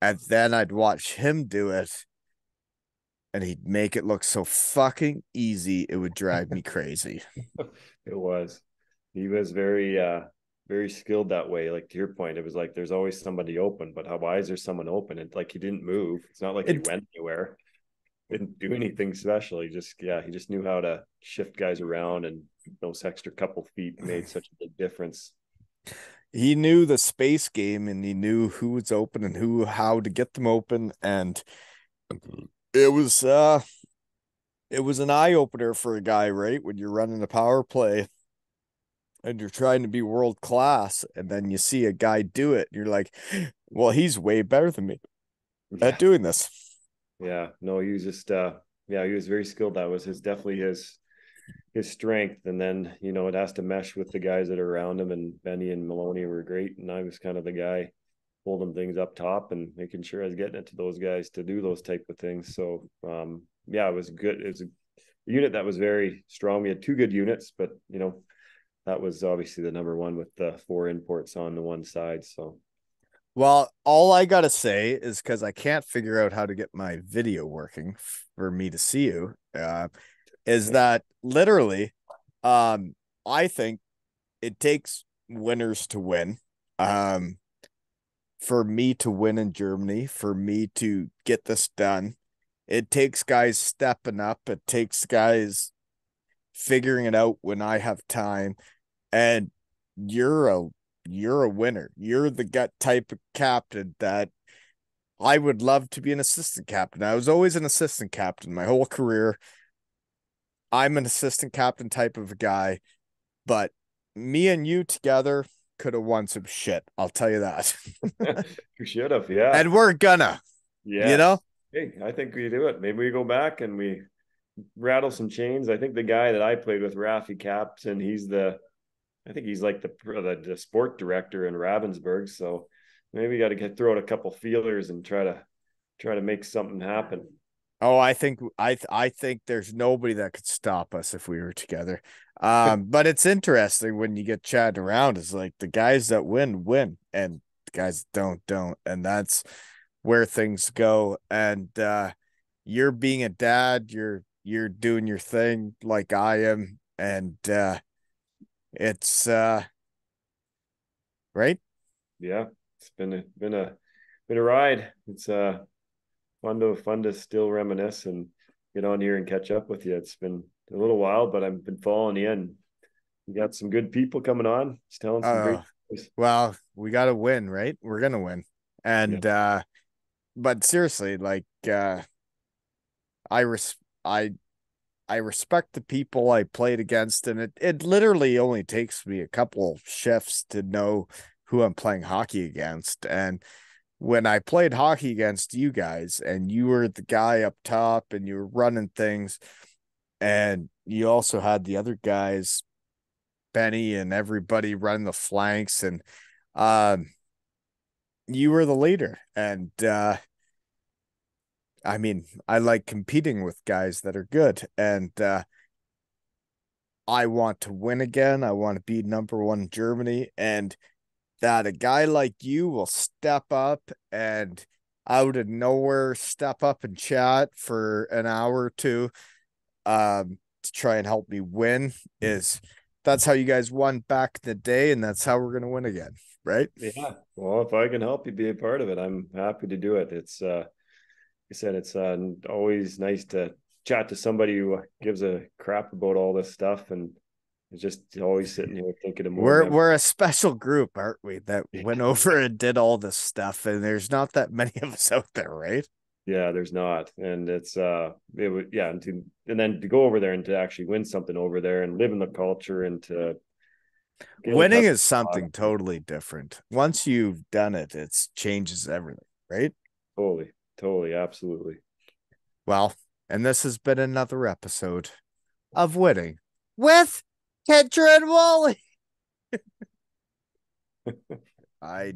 And then I'd watch him do it and he'd make it look so fucking easy. It would drive me crazy. It was. He was very skilled that way. Like to your point, it was like there's always somebody open, but why is there someone open? And like he didn't move. It's not like he went anywhere. Didn't do anything special. He just knew how to shift guys around, and those extra couple feet made such a big difference. He knew the space game and he knew who was open and how to get them open. And it was an eye opener for a guy, right? When you're running a power play and you're trying to be world class, and then you see a guy do it, and you're like, well, he's way better than me at Yeah. doing this. Yeah. No, he was just he was very skilled. That was definitely his strength. And then, it has to mesh with the guys that are around him, and Benny and Maloney were great. And I was kind of the guy holding things up top and making sure I was getting it to those guys to do those type of things. So it was good. It was a unit that was very strong. We had two good units, but that was obviously the number one with the four imports on the one side. So Well, all I gotta say is because I can't figure out how to get my video working for me to see you, is that literally, I think it takes winners to win. Um, for me to win in Germany, for me to get this done, it takes guys stepping up. It takes guys figuring it out when I have time. And you're a you're a winner. You're the gut type of captain that I would love to be an assistant captain. I was always an assistant captain my whole career. I'm an assistant captain type of a guy, but me and you together could have won some shit. I'll tell you that. you should have, yeah. And we're gonna, you know? Yes. Hey, I think we do it. Maybe we go back and we rattle some chains. I think the guy that I played with, Rafi Capson, I think he's like the sport director in Ravensburg. So maybe we got to throw out a couple feelers and try to make something happen. Oh, I think there's nobody that could stop us if we were together. But it's interesting when you get chatting around. It's like the guys that win, and the guys that don't, and that's where things go. And you're being a dad, you're doing your thing like I am, and it's right. Yeah, it's been a ride. It's fun to still reminisce and get on here and catch up with you. It's been a little while, but I've been following you, and you got some good people coming on. It's telling some great stories. Well, we got to win, right? We're gonna win, and but seriously, like I res I respect the people I played against, and it literally only takes me a couple shifts to know who I'm playing hockey against, and when I played hockey against you guys and you were the guy up top and you were running things, and you also had the other guys, Benny and everybody running the flanks, and um you were the leader. And I mean, I like competing with guys that are good, and I want to win again. I want to be number one in Germany, and that a guy like you will step up and out of nowhere step up and chat for an hour or two to try and help me win is that's how you guys won back in the day, and that's how we're gonna win again, right? Yeah. Well, if I can help you be a part of it, I'm happy to do it. It's like I said, it's always nice to chat to somebody who gives a crap about all this stuff, and it's just always sitting here thinking of more memories. We're a special group, aren't we? That went over and did all this stuff, and there's not that many of us out there, right? Yeah, there's not, and it's it would yeah, and then to go over there and to actually win something over there and live in the culture and to get in Winning touch. is something totally different. Once you've done it, it changes everything, right? Totally, totally, absolutely. Well, and this has been another episode of Winning with Kinch and Wally. I